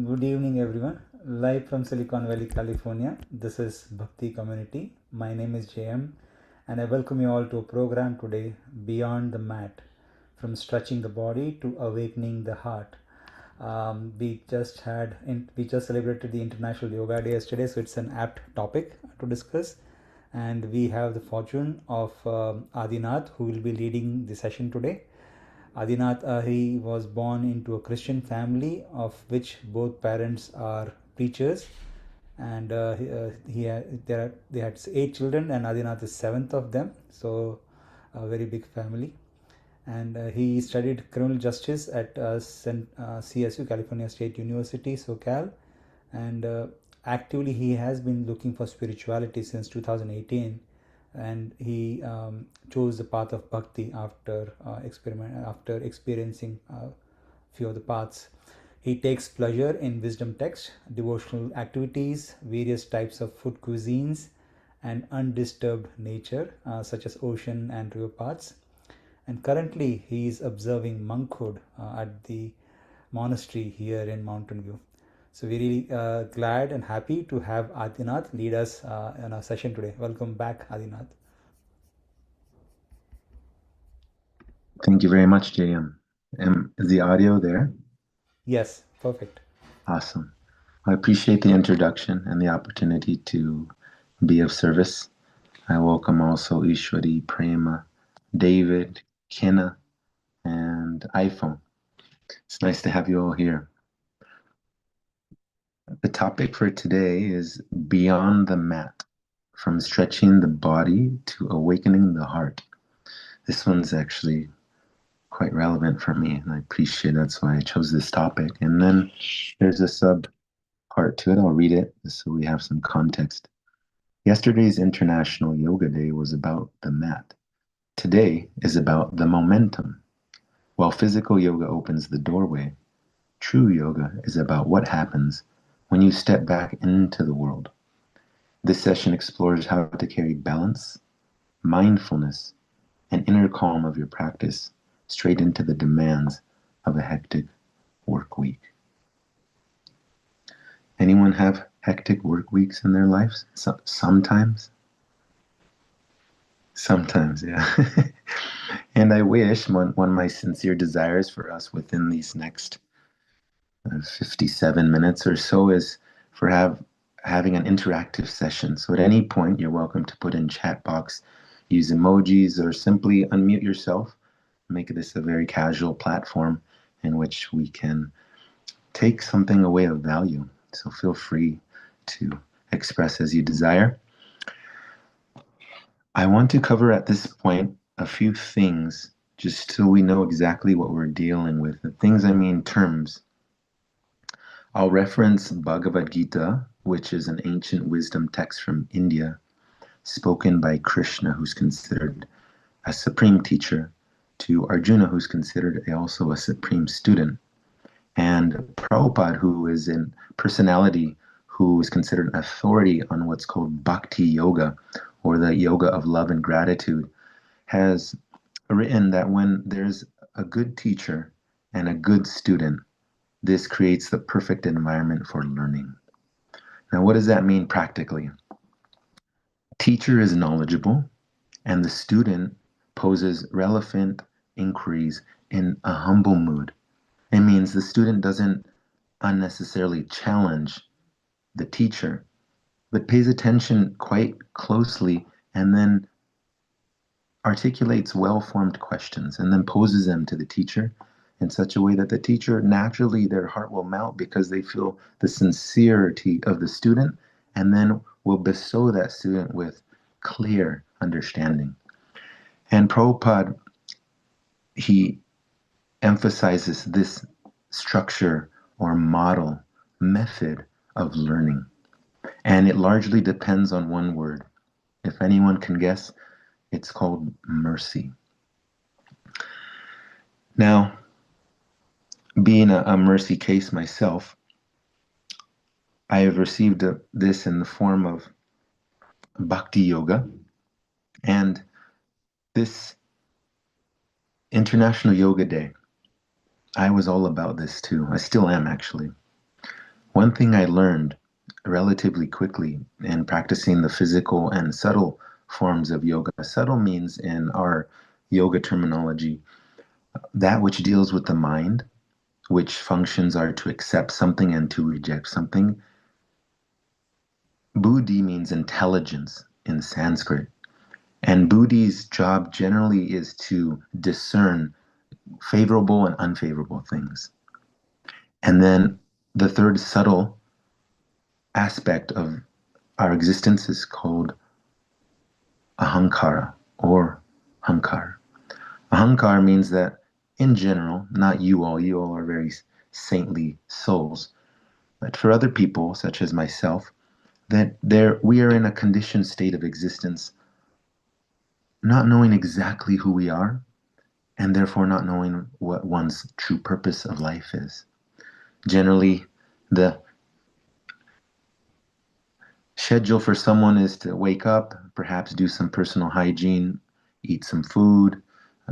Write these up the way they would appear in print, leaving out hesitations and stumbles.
Good evening, everyone. Live from Silicon Valley, California. This is Bhakti Community. My name is JM, and I welcome you all to a program today, Beyond the Mat, from stretching the body to awakening the heart. We just celebrated the International Yoga Day yesterday, so it's an apt topic to discuss. And we have the fortune of Adinath, who will be leading the session today. Adinath, he was born into a Christian family of which both parents are preachers, and they had 8 children, and Adinath is seventh of them. So, a very big family. And he studied criminal justice at CSU, California State University, SoCal, and actively he has been looking for spirituality since 2018, and he chose the path of bhakti after experiencing a few of the paths. He takes pleasure in wisdom text, devotional activities, various types of food cuisines, and undisturbed nature such as ocean and river paths. And currently he is observing monkhood at the monastery here in Mountain View. So we're really glad and happy to have Adinath lead us in our session today. Welcome back, Adinath. Thank you very much, JM. Is the audio there? Yes, perfect. Awesome. I appreciate the introduction and the opportunity to be of service. I welcome also Ishwari, Prema, David, Kina, and iPhone. It's nice to have you all here. The topic for today is Beyond the Mat, from stretching the body to awakening the heart. This one's actually quite relevant for me, and I appreciate that's why I chose this topic. And then there's a sub part to it. I'll read it so we have some context. Yesterday's International Yoga Day was about the mat. Today is about the momentum. While physical yoga opens the doorway, true yoga is about what happens when you step back into the world. This session explores how to carry balance, mindfulness, and inner calm of your practice straight into the demands of a hectic work week. Anyone have hectic work weeks in their lives? Sometimes? Sometimes, yeah. And I wish one of my sincere desires for us within these next 57 minutes or so is for having an interactive session. So at any point, you're welcome to put in chat box, use emojis, or simply unmute yourself. Make this a very casual platform in which we can take something away of value. So feel free to express as you desire. I want to cover at this point a few things just so we know exactly what we're dealing with. The things I mean terms. I'll reference Bhagavad Gita, which is an ancient wisdom text from India, spoken by Krishna, who's considered a supreme teacher, to Arjuna, who's considered also a supreme student, and Prabhupada, who is a personality who is considered an authority on what's called Bhakti Yoga, or the yoga of love and gratitude, has written that when there's a good teacher and a good student, this creates the perfect environment for learning. Now, what does that mean practically? Teacher is knowledgeable, and the student poses relevant inquiries in a humble mood. It means the student doesn't unnecessarily challenge the teacher, but pays attention quite closely and then articulates well-formed questions and then poses them to the teacher in such a way that the teacher, naturally, their heart will melt because they feel the sincerity of the student, and then will bestow that student with clear understanding. And Prabhupada, he emphasizes this structure or model method of learning. And it largely depends on one word. If anyone can guess, it's called mercy. Now, being a mercy case myself, I have received this in the form of Bhakti Yoga. And this International Yoga Day, I was all about this too. I still am, actually. One thing I learned relatively quickly in practicing the physical and subtle forms of yoga. Subtle means, in our yoga terminology, that which deals with the mind, which functions are to accept something and to reject something. Buddhi means intelligence in Sanskrit. And Buddhi's job generally is to discern favorable and unfavorable things. And then the third subtle aspect of our existence is called ahankara or hankar. Ahankar means that in general, not you all are very saintly souls, but for other people, such as myself, that we are in a conditioned state of existence, not knowing exactly who we are, and therefore not knowing what one's true purpose of life is. Generally, the schedule for someone is to wake up, perhaps do some personal hygiene, eat some food,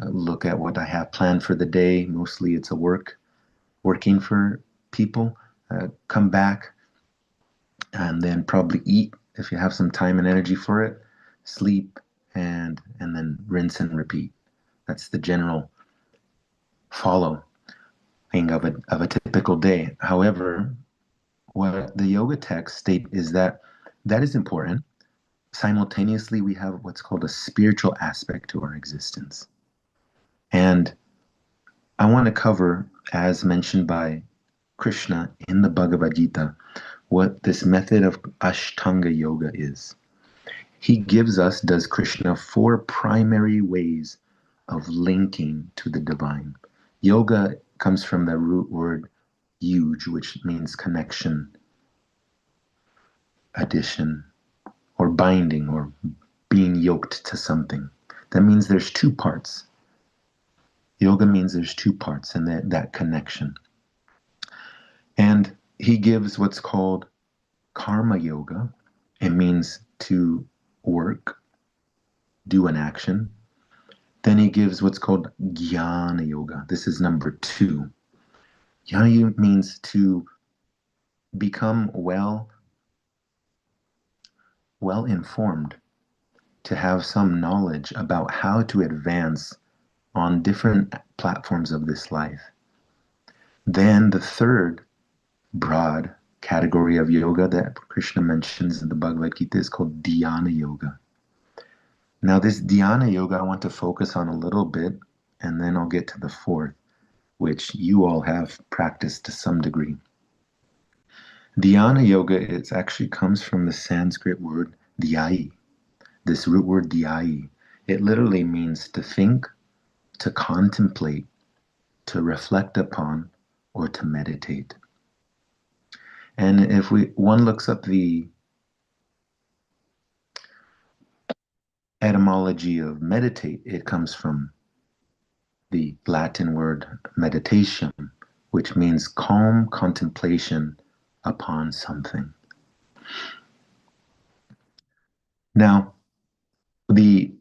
look at what I have planned for the day. Mostly it's working for people. Come back and then probably eat if you have some time and energy for it, sleep, and then rinse and repeat. That's the general following of a typical day. However, what the yoga texts state is that that is important. Simultaneously, we have what's called a spiritual aspect to our existence. And I want to cover, as mentioned by Krishna in the Bhagavad Gita, what this method of Ashtanga yoga is. He gives us, does Krishna, four primary ways of linking to the divine. Yoga comes from the root word yuj, which means connection, addition, or binding, or being yoked to something. That means there's two parts. Yoga means there's two parts in that connection. And he gives what's called karma yoga. It means to work, do an action. Then he gives what's called jnana yoga. This is number 2. Jnana means to become well informed, to have some knowledge about how to advance on different platforms of this life. Then the third broad category of yoga that Krishna mentions in the Bhagavad Gita is called dhyana yoga. Now, this dhyana yoga I want to focus on a little bit, and then I'll get to the fourth, which you all have practiced to some degree. Dhyana yoga, it actually comes from the Sanskrit word dhyayi, this root word dhyayi. It literally means to think, to contemplate, to reflect upon, or to meditate. And if one looks up the etymology of meditate, it comes from the Latin word meditation, which means calm contemplation upon something. Now, the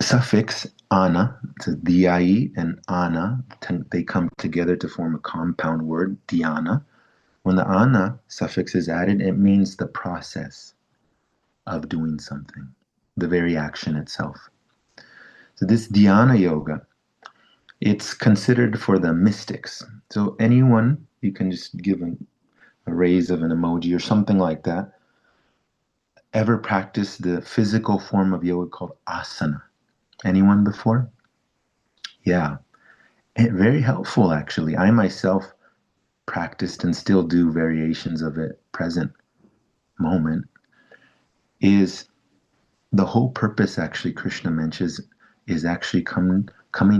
suffix ana, so di and ana, they come together to form a compound word, dhyana. When the ana suffix is added, it means the process of doing something, the very action itself. So this dhyana yoga, it's considered for the mystics. So anyone, you can just give a raise of an emoji or something like that, ever practice the physical form of yoga called asana? Anyone before? Yeah. Very helpful, actually. I myself practiced and still do variations of it present moment. Is the whole purpose, actually, Krishna mentions, is actually coming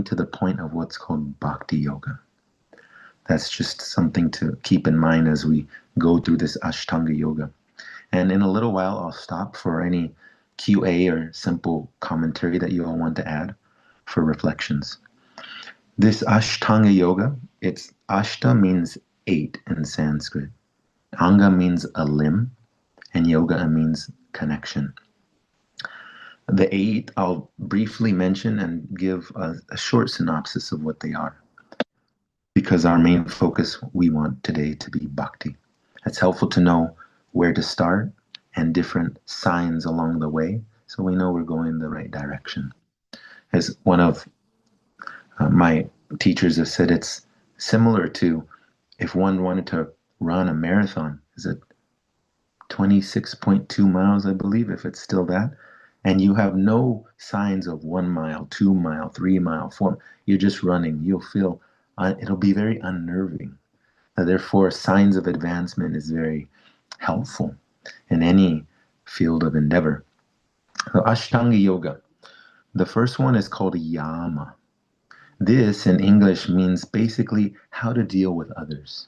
to the point of what's called bhakti yoga. That's just something to keep in mind as we go through this Ashtanga yoga. And in a little while, I'll stop for any QA or simple commentary that you all want to add for reflections. This Ashtanga yoga, it's Ashta means 8 in Sanskrit. Anga means a limb, and yoga means connection. The 8, I'll briefly mention and give a short synopsis of what they are. because our main focus we want today to be bhakti. It's helpful to know where to start and different signs along the way so we know we're going in the right direction. As one of my teachers have said, it's similar to if one wanted to run a marathon. Is it 26.2 miles, I believe, if it's still that? And you have no signs of 1 mile, 2 mile, 3 mile, 4. You're just running. You'll feel it'll be very unnerving. Therefore, signs of advancement is very helpful in any field of endeavor. So Ashtanga Yoga. The first one is called Yama. This in English means basically how to deal with others,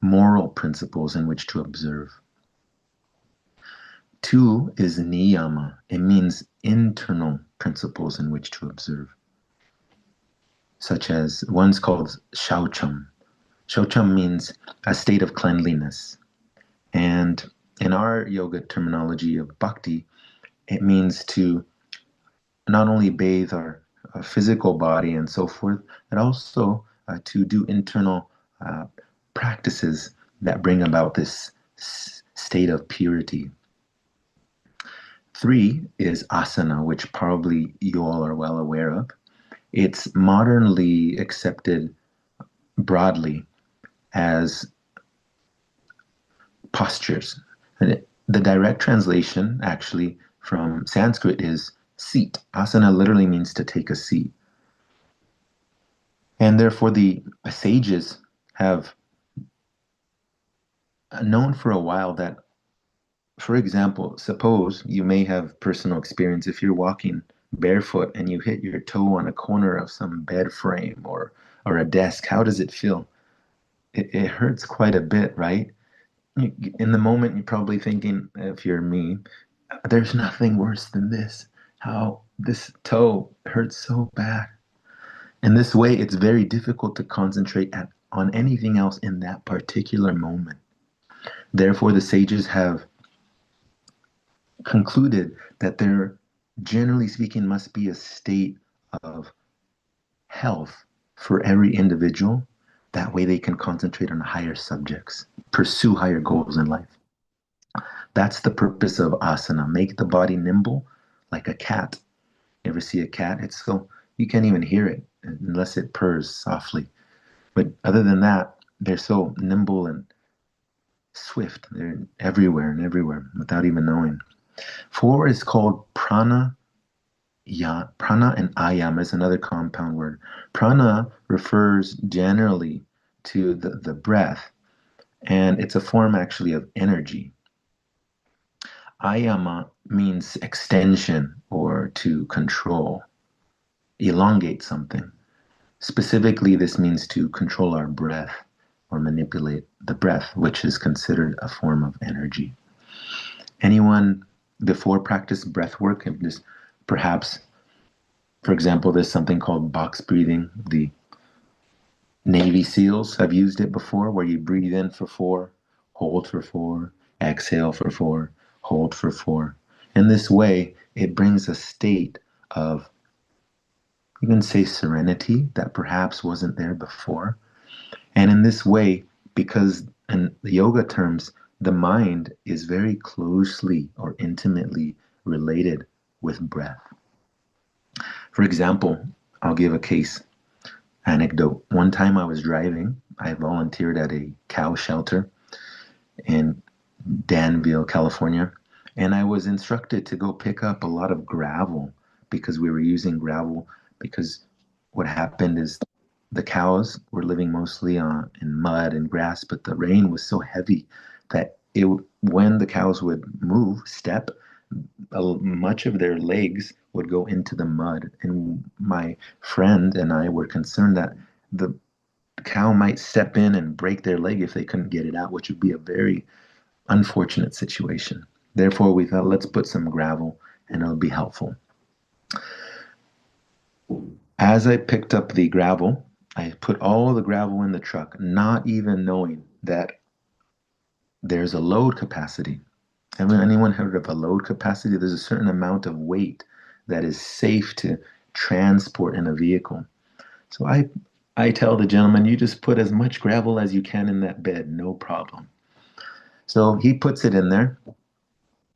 moral principles in which to observe. 2 is Niyama. It means internal principles in which to observe, such as one's called Shaucham. Shaucham means a state of cleanliness. And in our yoga terminology of bhakti, it means to not only bathe our physical body and so forth, but also to do internal practices that bring about this state of purity. 3 is asana, which probably you all are well aware of. It's modernly accepted broadly as postures. And the direct translation, actually, from Sanskrit is seat. Asana literally means to take a seat. And therefore, the sages have known for a while that, for example, suppose you may have personal experience if you're walking barefoot and you hit your toe on a corner of some bed frame or a desk. How does it feel? It hurts quite a bit, right? In the moment, you're probably thinking, if you're me, there's nothing worse than this. How this toe hurts so bad. In this way, it's very difficult to concentrate on anything else in that particular moment. Therefore, the sages have concluded that there, generally speaking, must be a state of health for every individual. That way they can concentrate on higher subjects, pursue higher goals in life. That's the purpose of asana. Make the body nimble like a cat. You ever see a cat? It's so, you can't even hear it unless it purrs softly. But other than that, they're so nimble and swift. They're everywhere and everywhere without even knowing. 4 is called prana. Prana and ayam is another compound word. Prana refers generally to the breath, and it's a form actually of energy. Ayama means extension or to control, elongate something. Specifically, this means to control our breath or manipulate the breath, which is considered a form of energy. Anyone before practice breath work, just perhaps, for example, there's something called box breathing. The Navy SEALs have used it before, where you breathe in for 4, hold for 4, exhale for 4, hold for 4. In this way, it brings a state of, you can say, serenity that perhaps wasn't there before. And in this way, because in the yoga terms, the mind is very closely or intimately related with breath. For example, I'll give a case anecdote. One time I was driving, I volunteered at a cow shelter in Danville, California, and I was instructed to go pick up a lot of gravel because we were using gravel because what happened is the cows were living mostly in mud and grass, but the rain was so heavy that when the cows would move, step, much of their legs would go into the mud. And my friend and I were concerned that the cow might step in and break their leg if they couldn't get it out, which would be a very unfortunate situation. Therefore, we thought, let's put some gravel and it'll be helpful. As I picked up the gravel, I put all the gravel in the truck, not even knowing that there's a load capacity. Have anyone heard of a load capacity? There's a certain amount of weight that is safe to transport in a vehicle. So I I tell the gentleman, you just put as much gravel as you can in that bed, no problem. So he puts it in there.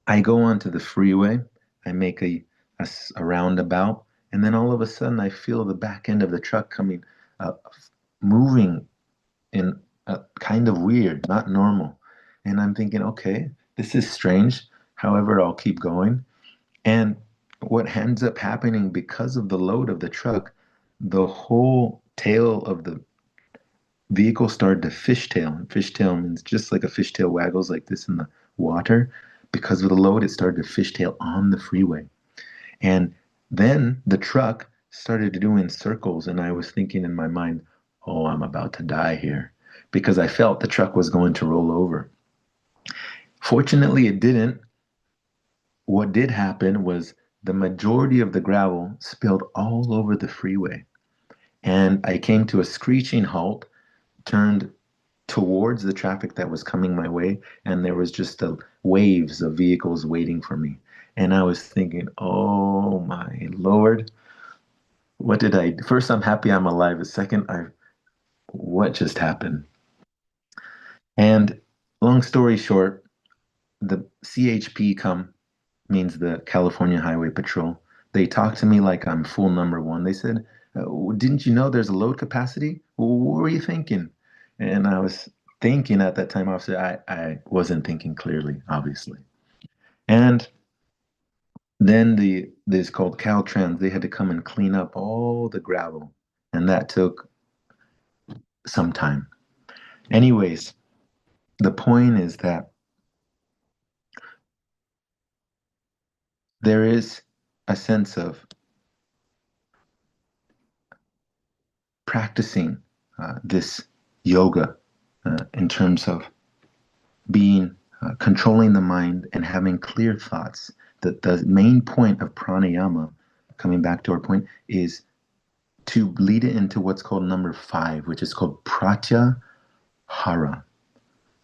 I go onto the freeway. I make a roundabout, and then all of a sudden, I feel the back end of the truck coming, uh, moving in a kind of weird, not normal. And I'm thinking, okay, this is strange. However, I'll keep going. And what ends up happening because of the load of the truck, the whole tail of the vehicle started to fishtail. Fishtail means just like a fishtail waggles like this in the water. Because of the load, it started to fishtail on the freeway. And then the truck started doing circles, and I was thinking in my mind, oh, I'm about to die here because I felt the truck was going to roll over. Fortunately, it didn't. What did happen was the majority of the gravel spilled all over the freeway. And I came to a screeching halt, turned towards the traffic that was coming my way, and there was just the waves of vehicles waiting for me. And I was thinking, oh my Lord, what did I first, I'm happy I'm alive. The second, I what just happened? And long story short, the CHP come means the California Highway Patrol. They talked to me like I'm fool number one. They said, didn't you know there's a load capacity? What were you thinking? And I was thinking at that time, officer, I wasn't thinking clearly, obviously. And then this called Caltrans, they had to come and clean up all the gravel. And that took some time. Anyways, the point is that there is a sense of practicing this yoga in terms of being controlling the mind and having clear thoughts. The main point of pranayama, coming back to our point, is to lead it into what's called number 5, which is called pratyahara.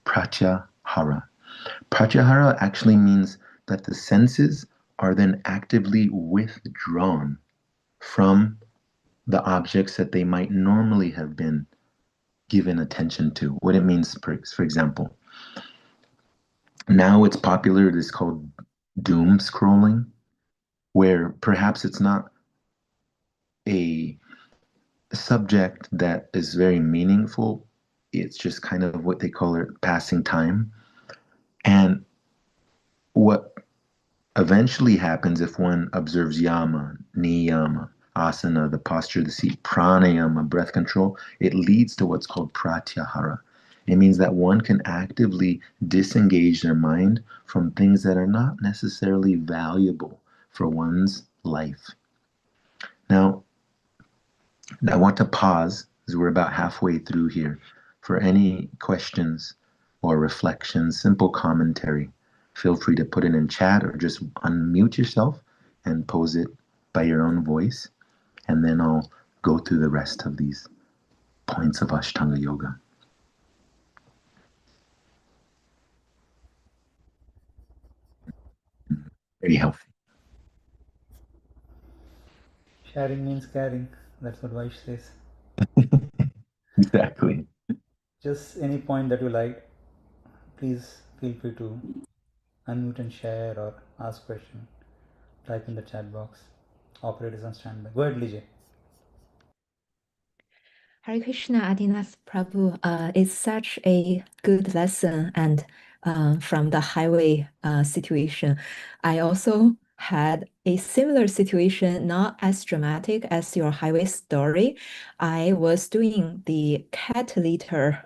Pratyahara. Pratyahara actually means that the senses are then actively withdrawn from the objects that they might normally have been given attention to. What it means, for example, now it's popular, it is called doom scrolling, where perhaps it's not a subject that is very meaningful. It's just kind of what they call it passing time. And what eventually happens if one observes yama, niyama, asana, the posture of the seat, pranayama, breath control, it leads to what's called pratyahara. It means that one can actively disengage their mind from things that are not necessarily valuable for one's life. Now, I want to pause as we're about halfway through here for any questions or reflections, simple commentary. Feel free to put it in chat or just unmute yourself and pose it by your own voice. And then I'll go through the rest of these points of Ashtanga Yoga. Very healthy. Sharing means caring. That's what Vaish says. Exactly. Just any point that you like, please feel free to unmute and share or ask question. Type in the chat box. Operator is on standby. Go ahead, Lijay. Hare Krishna, Adinath Prabhu. It's such a good lesson, and from the highway situation, I also had a similar situation, not as dramatic as your highway story. I was doing the cat litter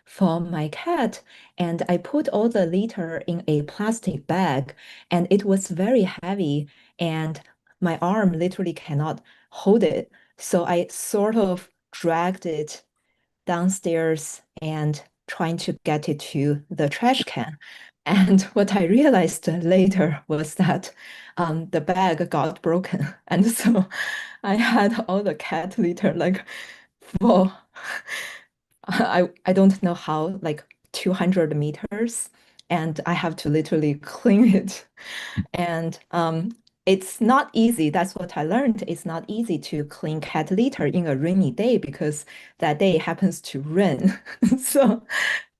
for my cat, and I put all the litter in a plastic bag, and it was very heavy, and my arm literally cannot hold it. So I sort of dragged it downstairs and trying to get it to the trash can. And what I realized later was that the bag got broken. And so I had all the cat litter like for I don't know how, like 200 meters. And I have to literally clean it. And it's not easy. That's what I learned. It's not easy to clean cat litter in a rainy day because that day happens to rain. So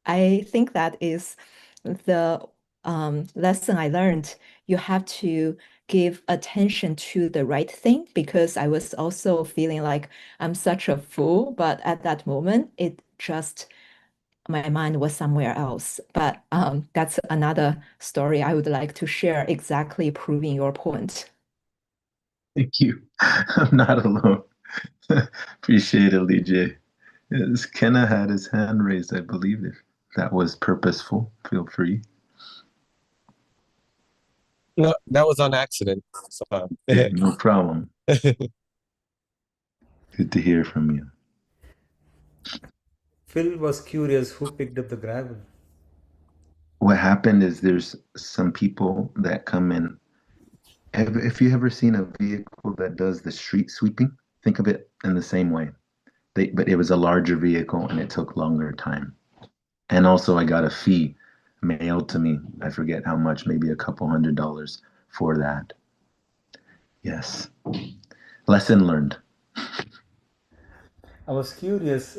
I think that is the lesson I learned. You have to give attention to the right thing because I was also feeling like I'm such a fool, but at that moment, it just my mind was somewhere else. But that's another story I would like to share, exactly proving your point. Thank you. I'm not alone. Appreciate it, Lee J. Yes, Kenna had his hand raised, I believe. If that was purposeful, feel free. No, that was on accident. So, Yeah, no problem. Good to hear from you. Phil was curious who picked up the gravel. What happened is there's some people that come in. If you ever seen a vehicle that does the street sweeping, think of it in the same way. But it was a larger vehicle and it took longer time. And also, I got a fee mailed to me. I forget how much, maybe a couple $100 for that. Yes. Lesson learned. I was curious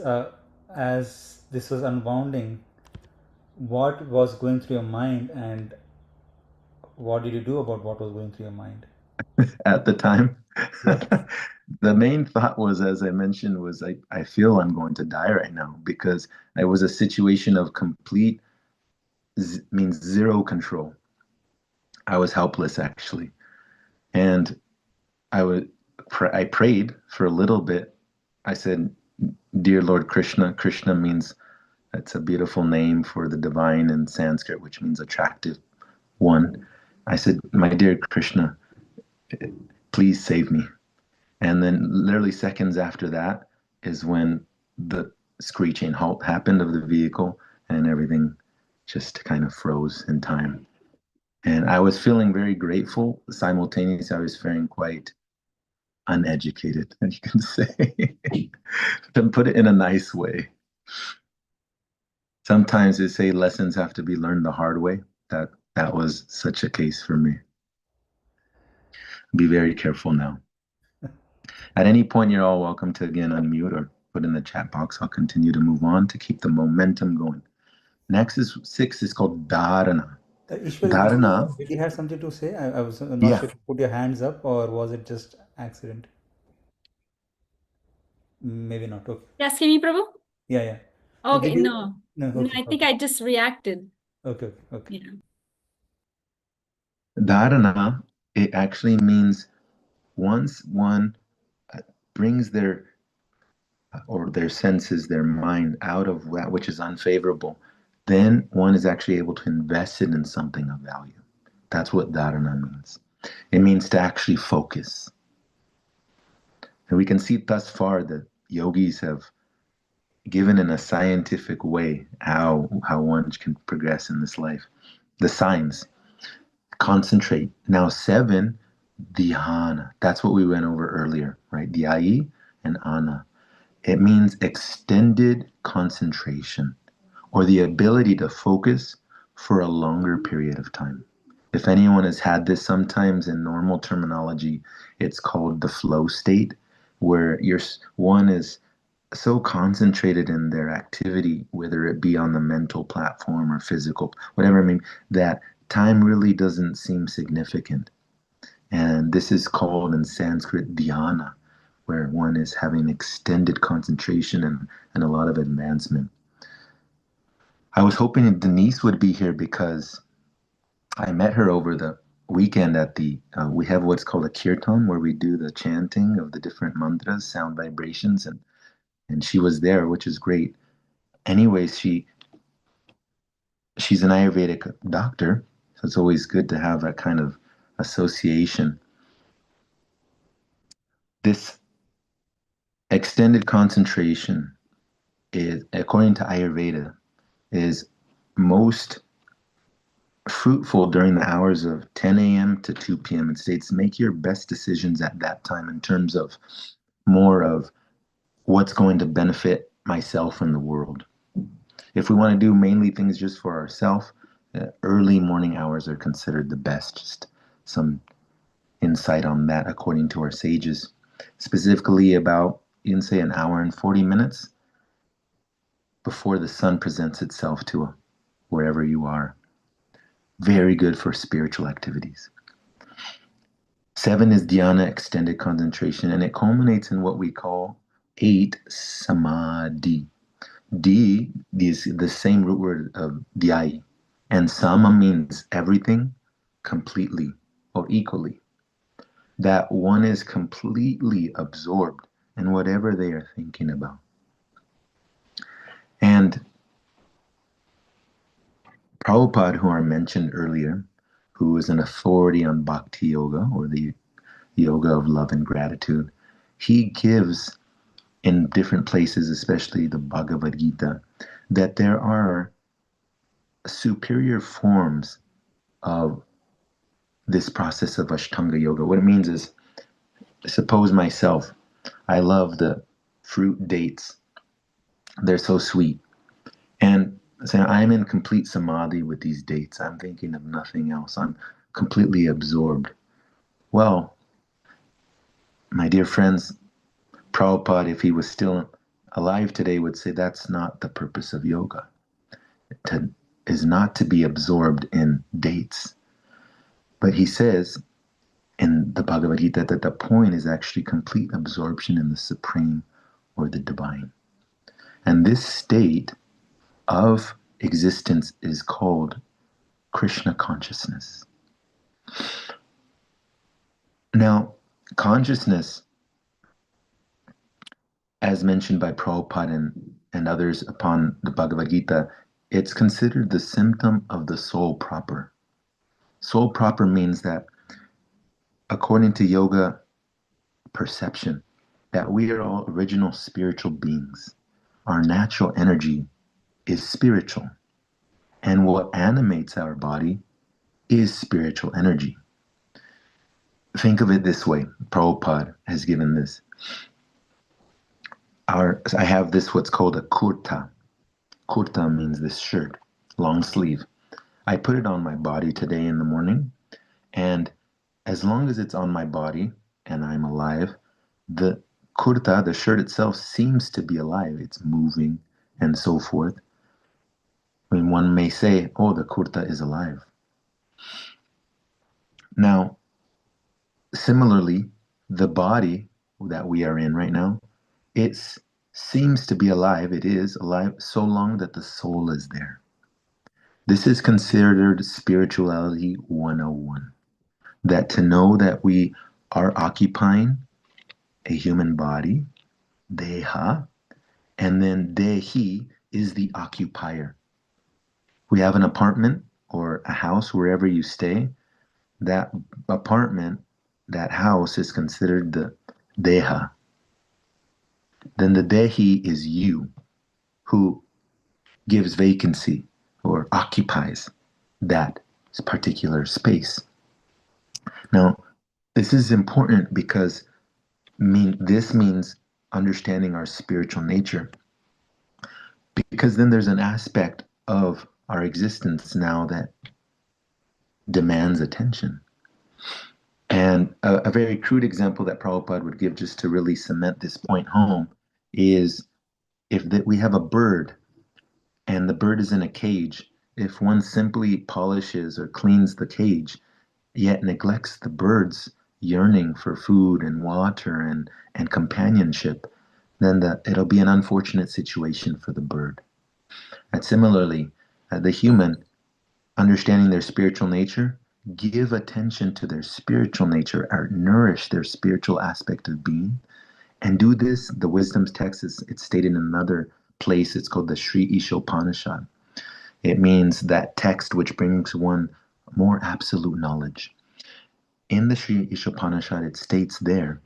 as this was unwounding, what was going through your mind and what did you do about what was going through your mind? At the time, Yeah. the main thought was, as I mentioned, was I feel I'm going to die right now because it was a situation of complete means zero control. I was helpless actually, and I prayed for a little bit. I said, "Dear Lord Krishna." Krishna means that's a beautiful name for the divine in Sanskrit, which means attractive one. I said, "My dear Krishna, please save me." And then, literally seconds after that, is when the screeching halt happened of the vehicle, and everything just kind of froze in time. And I was feeling very grateful. Simultaneously, I was feeling quite uneducated, you can say, to put it in a nice way. Sometimes they say lessons have to be learned the hard way. That was such a case for me. Be very careful now. At any point, you're all welcome to again unmute or put in the chat box. I'll continue to move on to keep the momentum going. Next is 6 is called dharana. Ishwari, Dharana, did you have something to say? I was not yeah. sure if you put your hands up or was it just accident? Maybe not. Okay. Yes, can you, Prabhu? Yeah, yeah. Okay, Did you? no. No, No, okay. I think Okay. I just reacted. Okay, okay. Yeah. Dharana, it actually means once one brings their senses, their mind out of that which is unfavorable, then one is actually able to invest it in something of value. That's what dharana means. It means to actually focus. And we can see thus far that yogis have given in a scientific way how one can progress in this life. The signs: concentrate. Now 7, dhyana. That's what we went over earlier, right? Dhyayi and ana. It means extended concentration or the ability to focus for a longer period of time. If anyone has had this, sometimes in normal terminology, it's called the flow state, where one is so concentrated in their activity, whether it be on the mental platform or physical, whatever, I mean, that time really doesn't seem significant. And this is called in Sanskrit dhyana, where one is having extended concentration and a lot of advancement. I was hoping Denise would be here because I met her over the weekend at we have what's called a kirtan, where we do the chanting of the different mantras, sound vibrations, and she was there, which is great. Anyways, she's an Ayurvedic doctor, so it's always good to have that kind of association. This extended concentration is, according to Ayurveda, is most fruitful during the hours of 10 a.m. to 2 p.m. It states make your best decisions at that time in terms of more of what's going to benefit myself and the world. If we want to do mainly things just for ourselves, early morning hours are considered the best. Just some insight on that according to our sages, specifically about, you can say, an hour and 40 minutes before the sun presents itself to wherever you are. Very good for spiritual activities. 7 is dhyana, extended concentration, and it culminates in what we call 8 samadhi. D is the same root word of dhyai, and sama means everything completely or equally. That one is completely absorbed in whatever they are thinking about. And Prabhupada, who I mentioned earlier, who is an authority on Bhakti Yoga, or the yoga of love and gratitude, he gives in different places, especially the Bhagavad Gita, that there are superior forms of this process of Ashtanga Yoga. What it means is, suppose myself, I love the fruit dates. They're so sweet. And say I'm in complete samadhi with these dates. I'm thinking of nothing else. I'm completely absorbed. Well, my dear friends, Prabhupada, if he was still alive today, would say that's not the purpose of yoga. Is not to be absorbed in dates. But he says in the Bhagavad Gita that the point is actually complete absorption in the supreme or the divine. And this state of existence is called Krishna consciousness. Now, consciousness, as mentioned by Prabhupada and others upon the Bhagavad Gita, it's considered the symptom of the soul proper. Soul proper means that, according to yoga perception, that we are all original spiritual beings. Our natural energy is spiritual. And what animates our body is spiritual energy. Think of it this way. Prabhupada has given this. I have this, what's called a kurta. Kurta means this shirt, long sleeve. I put it on my body today in the morning, and as long as it's on my body and I'm alive, the kurta, the shirt itself, seems to be alive. It's moving and so forth. I mean, one may say, oh, the kurta is alive. Now, similarly, the body that we are in right now, it seems to be alive. It is alive so long that the soul is there. This is considered spirituality 101. That to know that we are occupying a human body, deha, and then dehi is the occupier. We have an apartment or a house wherever you stay. That apartment, that house is considered the deha. Then the dehi is you, who gives vacancy or occupies that particular space. Now, this is important because this means understanding our spiritual nature. Because then there's an aspect of our existence now that demands attention. And a very crude example that Prabhupada would give just to really cement this point home is if we have a bird and the bird is in a cage, if one simply polishes or cleans the cage, yet neglects the bird's yearning for food and water and companionship, then it'll be an unfortunate situation for the bird. And similarly, the human, understanding their spiritual nature, give attention to their spiritual nature, or nourish their spiritual aspect of being, and do this. The wisdom's text it's stated in another place. It's called the Sri Ishopanishad. It means that text which brings one more absolute knowledge. In the Sri Ishopanishad, it states there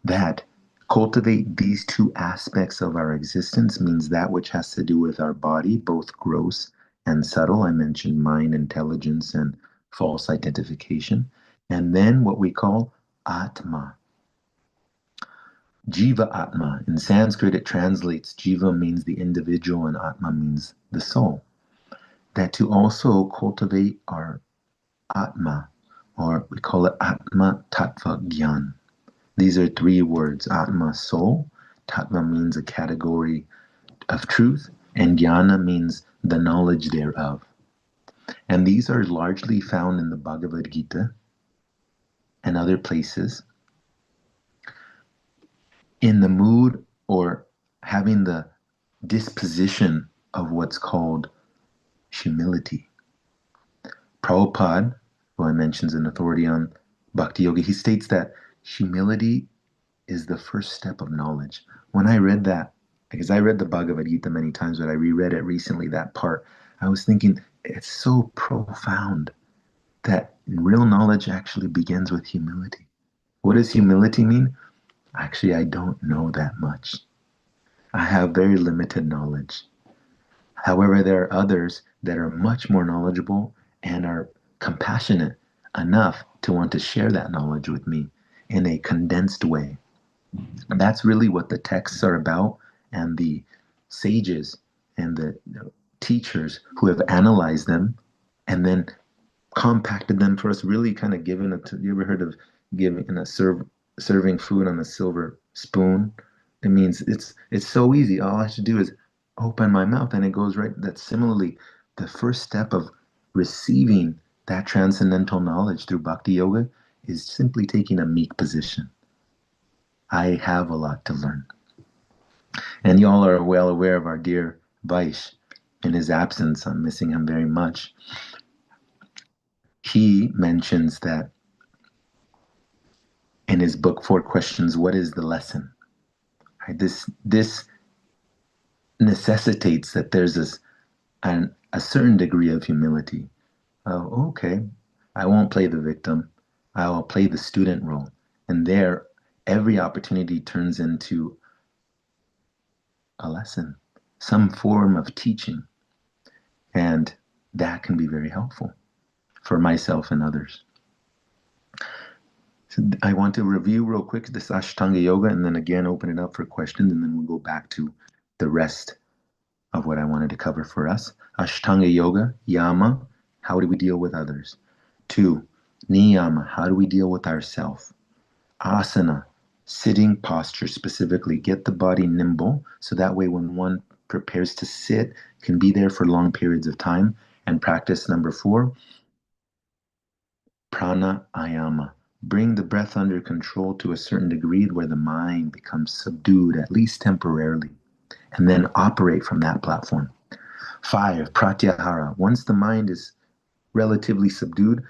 that cultivate these two aspects of our existence means that which has to do with our body, both gross and subtle. I mentioned mind, intelligence, and false identification. And then what we call Atma. Jiva Atma. In Sanskrit, it translates Jiva means the individual and Atma means the soul. That to also cultivate our Atma, or we call it Atma Tattva Gyan. These are 3 words. Atma, soul. Tattva means a category of truth, and Jnana means the knowledge thereof. And these are largely found in the Bhagavad Gita and other places in the mood or having the disposition of what's called humility. Prabhupada, who I mentioned, an authority on Bhakti Yoga, he states that humility is the first step of knowledge. When I read that, because I read the Bhagavad Gita many times, but I reread it recently, that part, I was thinking, it's so profound that real knowledge actually begins with humility. What does humility mean? Actually, I don't know that much. I have very limited knowledge. However, there are others that are much more knowledgeable and are compassionate enough to want to share that knowledge with me in a condensed way. And that's really what the texts are about, and the sages and the teachers who have analyzed them and then compacted them for us, really kind of given it to, you ever heard of giving in a serving food on a silver spoon? It means it's so easy. All I should do is open my mouth and it goes right. That's similarly the first step of receiving that transcendental knowledge through bhakti yoga is simply taking a meek position. I have a lot to learn. And y'all are well aware of our dear Vaish. In his absence, I'm missing him very much. He mentions that in his book, 4 Questions, what is the lesson? Right? This necessitates that there's a certain degree of humility. Oh, okay, I won't play the victim. I will play the student role. And there, every opportunity turns into a lesson, some form of teaching. And that can be very helpful for myself and others. So I want to review real quick this Ashtanga Yoga and then again open it up for questions, and then we'll go back to the rest of what I wanted to cover for us. Ashtanga Yoga, Yama, how do we deal with others? 2, Niyama, how do we deal with ourselves? Asana, sitting posture specifically, get the body nimble so that way when one prepares to sit, can be there for long periods of time. And practice number 4, pranayama. Bring the breath under control to a certain degree where the mind becomes subdued, at least temporarily, and then operate from that platform. 5, pratyahara. Once the mind is relatively subdued,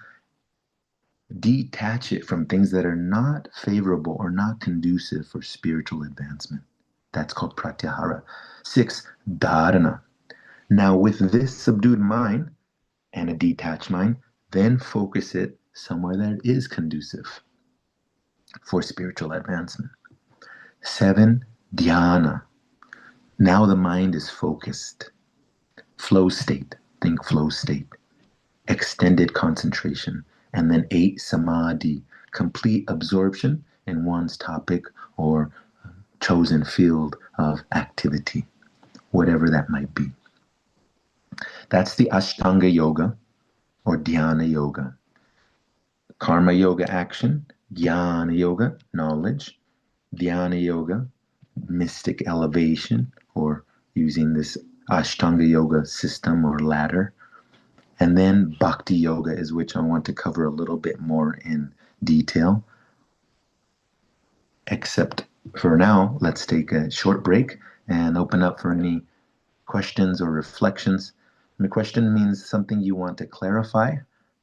detach it from things that are not favorable or not conducive for spiritual advancement. That's called pratyahara. 6, dharana. Now, with this subdued mind and a detached mind, then focus it somewhere that is conducive for spiritual advancement. 7, dhyana. Now the mind is focused. Flow state. Think flow state. Extended concentration. And then 8, samadhi. Complete absorption in one's topic or chosen field of activity, whatever that might be. That's the Ashtanga Yoga or Dhyana Yoga. Karma Yoga, action. Jnana Yoga, knowledge. Dhyana Yoga, mystic elevation, or using this Ashtanga Yoga system or ladder. And then Bhakti Yoga is which I want to cover a little bit more in detail. Except for now, let's take a short break and open up for any questions or reflections. And the question means something you want to clarify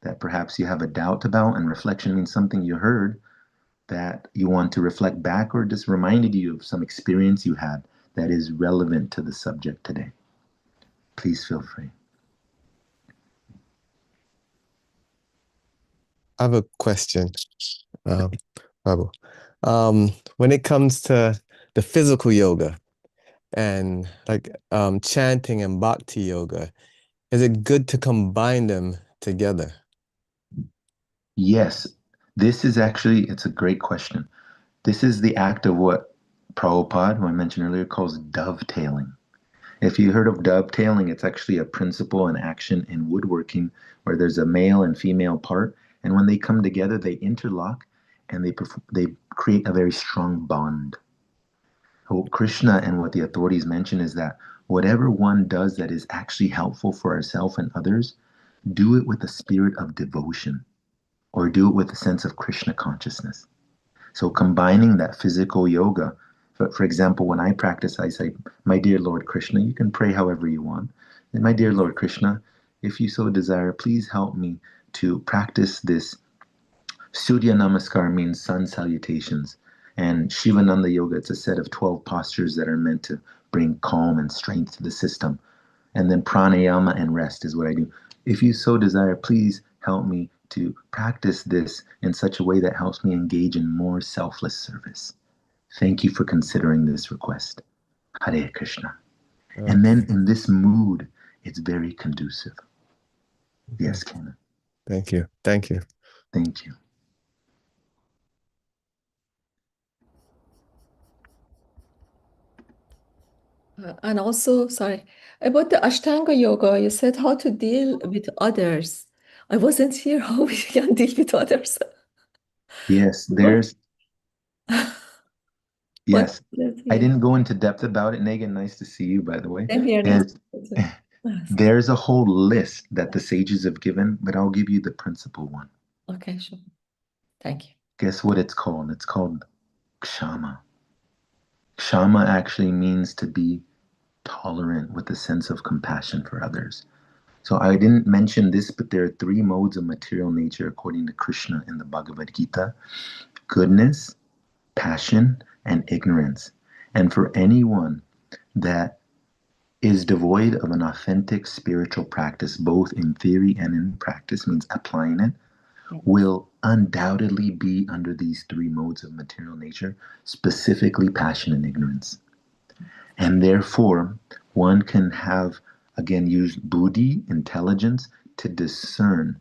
that perhaps you have a doubt about, and reflection means something you heard that you want to reflect back or just reminded you of some experience you had that is relevant to the subject today. Please feel free. I have a question, Prabhu. When it comes to the physical yoga and like chanting and bhakti yoga, is it good to combine them together? Yes, this is actually, it's a great question. This is the act of what Prabhupada, who I mentioned earlier, calls dovetailing. If you heard of dovetailing, it's actually a principle and action in woodworking where there's a male and female part, And when they come together, they interlock and they create a very strong bond. What Krishna and what the authorities mention is that whatever one does that is actually helpful for ourselves and others, do it with a spirit of devotion or do it with a sense of Krishna consciousness. So combining that physical yoga, for example, when I practice, I say, my dear Lord Krishna, you can pray however you want. And my dear Lord Krishna, if you so desire, please help me to practice this. Surya Namaskar means sun salutations. And Shivananda Yoga, it's a set of 12 postures that are meant to bring calm and strength to the system. And then pranayama and rest is what I do. If you so desire, please help me to practice this in such a way that helps me engage in more selfless service. Thank you for considering this request. Hare Krishna. And then in this mood, it's very conducive. Yes, Ken. Thank you. Thank you. Thank you. And also, sorry, about the Ashtanga yoga, you said how to deal with others. I wasn't here how we can deal with others. Yes, yes. I didn't go into depth about it. Negan, nice to see you, by the way. There's a whole list that the sages have given, but I'll give you the principal one. Okay, sure. Thank you. Guess what it's called? It's called Kshama. Kshama actually means to be tolerant with a sense of compassion for others. So I didn't mention this, but there are 3 modes of material nature according to Krishna in the Bhagavad Gita: goodness, passion, and ignorance. And for anyone that is devoid of an authentic spiritual practice, both in theory and in practice, means applying it, will undoubtedly be under these 3 modes of material nature, specifically passion and ignorance. And therefore, one can have, again, use buddhi, intelligence, to discern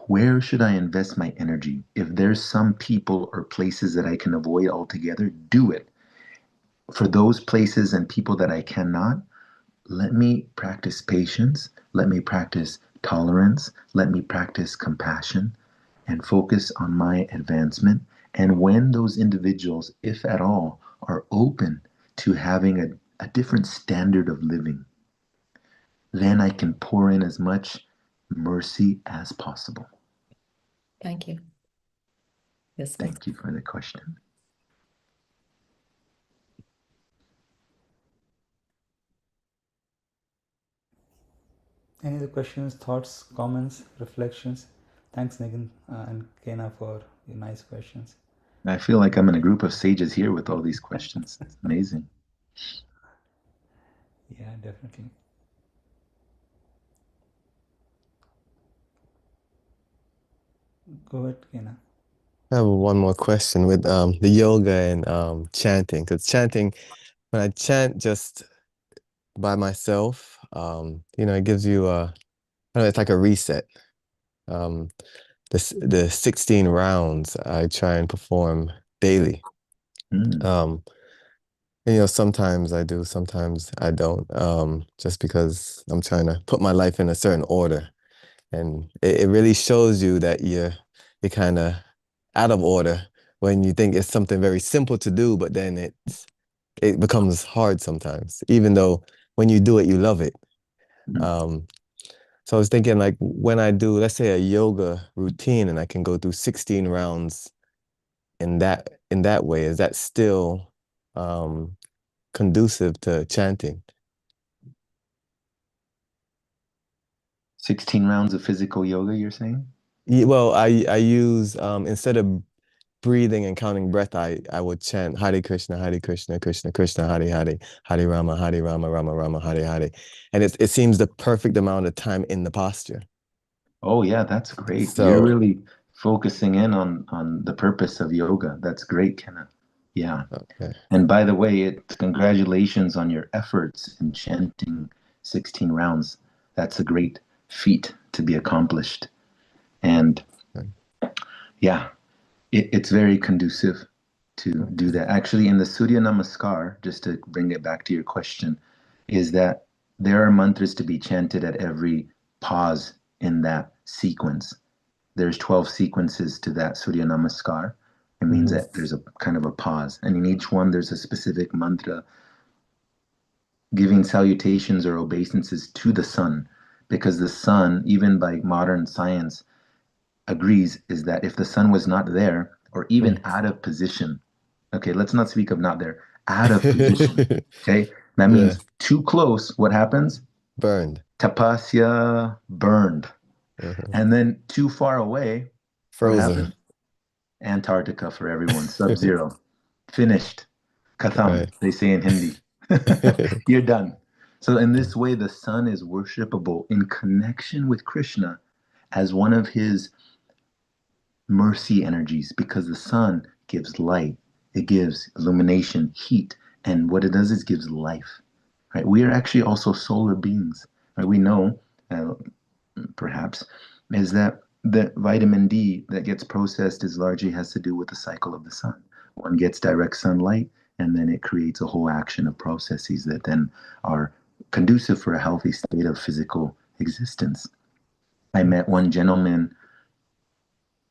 where should I invest my energy. If there's some people or places that I can avoid altogether, do it. For those places and people that I cannot, let me practice patience, let me practice tolerance, let me practice compassion, and focus on my advancement. And when those individuals, if at all, are open to having a different standard of living, then I can pour in as much mercy as possible. Thank you. Yes, Thank you for the question. Any other questions, thoughts, comments, reflections? Thanks, Nigan and Kena, for your nice questions. I feel like I'm in a group of sages here with all these questions. It's amazing. Yeah, definitely. Go ahead, Kena. I have one more question with the yoga and chanting. Because chanting, when I chant just by myself, it gives you it's like a reset. The 16 rounds I try and perform daily. Sometimes I do, sometimes I don't, just because I'm trying to put my life in a certain order. And it really shows you that you're kind of out of order when you think it's something very simple to do, but then it becomes hard sometimes, even though when you do it, you love it. So I was thinking, like, when I do, let's say, a yoga routine and I can go through 16 rounds in that way, is that still conducive to chanting? 16 rounds of physical yoga, you're saying? Yeah, well, I use, instead of breathing and counting breath, I would chant Hare Krishna, Krishna Krishna, Hare Hare, Hare Rama, Rama Rama, Hare Hare. And it seems the perfect amount of time in the posture. Oh yeah, that's great. So, you're really focusing in on the purpose of yoga. That's great, Kenna. Yeah. Okay. And by the way, congratulations on your efforts in chanting 16 rounds. That's a great feat to be accomplished. And yeah, it's very conducive to do that. Actually, in the Surya Namaskar, just to bring it back to your question, is that there are mantras to be chanted at every pause in that sequence. there's 12 sequences to that Surya Namaskar. It means that there's a kind of a pause. And in each one, there's a specific mantra giving salutations or obeisances to the sun. Because the sun, even by modern science, agrees is that if the sun was not there or even out of position, okay, let's not speak of not there, out of position, okay, that means too close, what happens? Burned. Tapasya, burned. And then too far away, what Frozen. happened? Antarctica for everyone, sub-zero, finished, khatam, Right. they say in Hindi. You're done. So in this way, the sun is worshipable in connection with Krishna as one of his mercy energies, because the sun gives light, it gives illumination, heat, and what it does is gives life. Right? We are actually also solar beings. Right? We know, perhaps, is that the vitamin D that gets processed is largely has to do with the cycle of the sun. One gets direct sunlight, and then it creates a whole action of processes that then are conducive for a healthy state of physical existence. I met one gentleman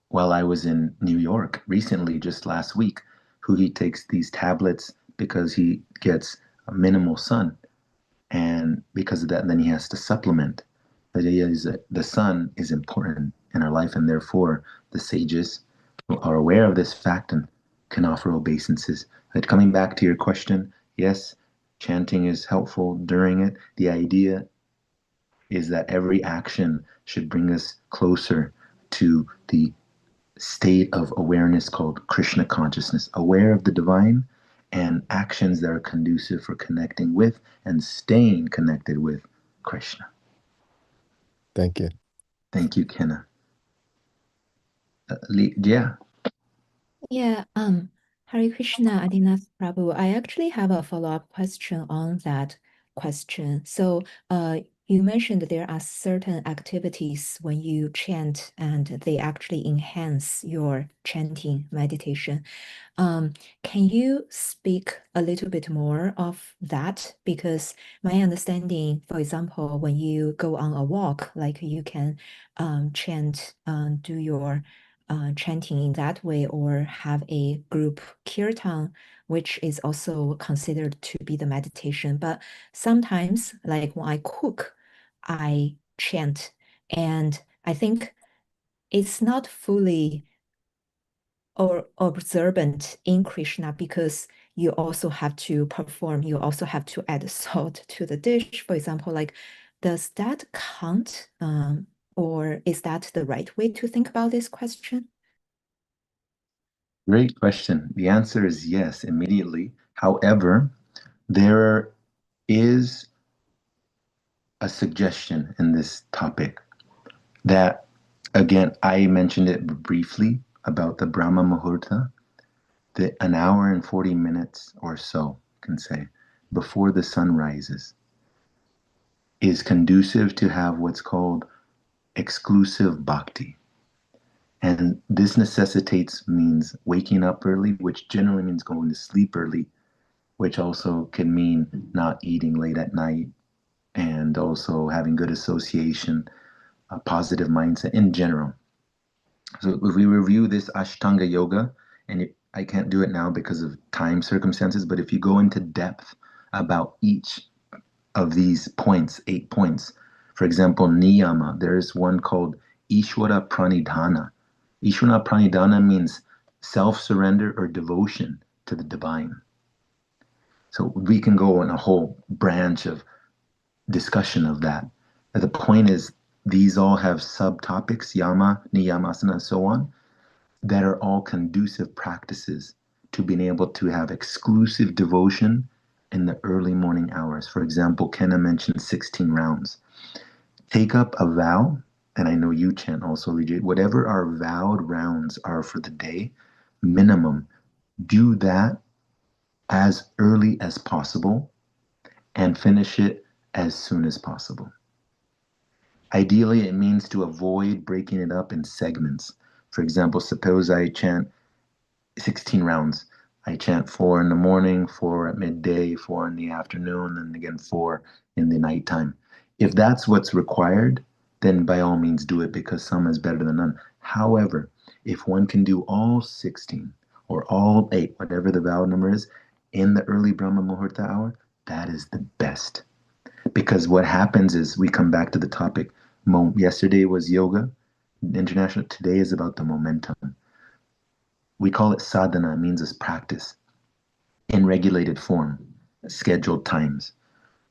while I was in New York recently, just last week, who he takes these tablets because he gets a minimal sun. And because of that, then he has to supplement. The idea is that the sun is important in our life, and therefore the sages are aware of this fact and can offer obeisances. But coming back to your question, yes, chanting is helpful during it. The idea is that every action should bring us closer to the state of awareness called Krishna consciousness, aware of the divine, and actions that are conducive for connecting with and staying connected with Krishna. Thank you. Thank you, Kenna. Yeah. Yeah, Hare Krishna, Adinath Prabhu. I actually have a follow-up question on that question. So, you mentioned there are certain activities when you chant and they actually enhance your chanting meditation. Can you speak a little bit more of that? Because my understanding, for example, when you go on a walk, like you can chant, do your chanting in that way, or have a group kirtan, which is also considered to be the meditation. But sometimes, like when I cook, I chant, and I think it's not fully or observant in Krishna because you also have to perform, you also have to add salt to the dish, for example. Like, does that count? Or is that the right way to think about this question? Great question. The answer is yes, immediately. However, there is a suggestion in this topic that, again, I mentioned it briefly about the Brahma Muhurta, an hour and 40 minutes or so, can say, before the sun rises, is conducive to have what's called exclusive bhakti. And this means waking up early, which generally means going to sleep early, which also can mean not eating late at night, and also having good association, a positive mindset in general. So if we review this Ashtanga Yoga, and I can't do it now because of time circumstances, but if you go into depth about each of these points, 8 points, for example, niyama, there is one called Ishwara Pranidhana. Ishwara Pranidhana means self-surrender or devotion to the divine. So we can go on a whole branch of discussion of that. The point is, these all have subtopics, yama, niyamasana, and so on, that are all conducive practices to being able to have exclusive devotion in the early morning hours. For example, Kenna mentioned 16 rounds. Take up a vow, and I know you chant also, Vijay, whatever our vowed rounds are for the day, minimum, do that as early as possible and finish it as soon as possible. Ideally, it means to avoid breaking it up in segments. For example, suppose I chant 16 rounds. I chant 4 in the morning, 4 at midday, 4 in the afternoon, and again 4 in the nighttime. If that's what's required, then by all means do it, because some is better than none. However, if one can do all 16 or all 8, whatever the vow number is, in the early Brahma Muhurta hour, that is the best. Because what happens is we come back to the topic. Yesterday was yoga, international. Today is about the momentum. We call it sadhana, means it's practice in regulated form, scheduled times.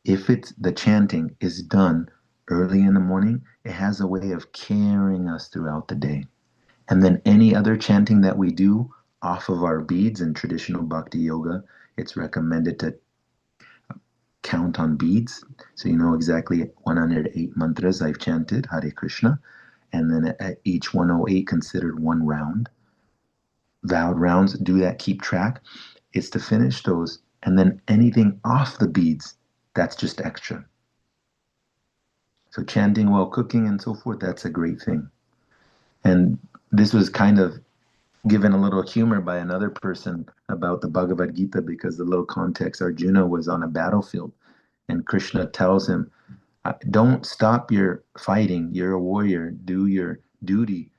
If it's the chanting is done early in the morning, it has a way of carrying us throughout the day. And then any other chanting that we do off of our beads in traditional bhakti yoga, it's recommended to count on beads. So you know exactly 108 mantras I've chanted, Hare Krishna. And then at each 108 considered one round. Vowed rounds, do that, keep track. It's to finish those. And then anything off the beads, that's just extra. So chanting while cooking and so forth, that's a great thing. And this was kind of given a little humor by another person about the Bhagavad Gita, because the little context, Arjuna was on a battlefield and Krishna tells him, don't stop your fighting. You're a warrior. Do your duty,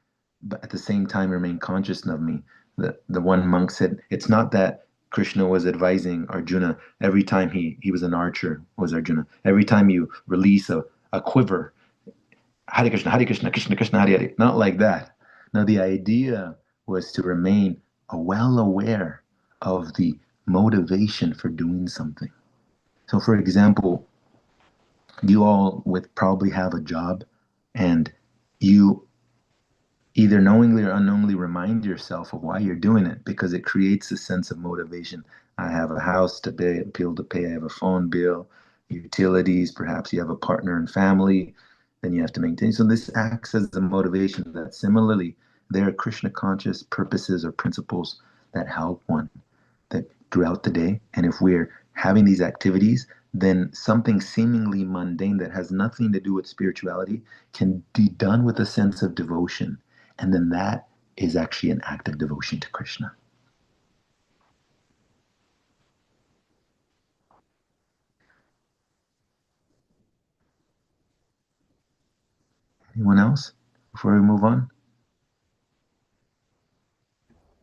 but at the same time remain conscious of me. The one monk said, it's not that Krishna was advising Arjuna every time he was an archer, was Arjuna. Every time you release a quiver, Hare Krishna, Hare Krishna, Krishna Krishna, Hare Hare. Not like that. Now the idea was to remain well aware of the motivation for doing something. So for example, you all would probably have a job and you either knowingly or unknowingly remind yourself of why you're doing it, because it creates a sense of motivation. I have a house to pay, bill to pay, I have a phone bill, utilities, perhaps you have a partner and family, then you have to maintain. So this acts as a motivation that similarly, there are Krishna conscious purposes or principles that help one that throughout the day. And if we're having these activities, then something seemingly mundane that has nothing to do with spirituality can be done with a sense of devotion. And then that is actually an act of devotion to Krishna. Anyone else before we move on?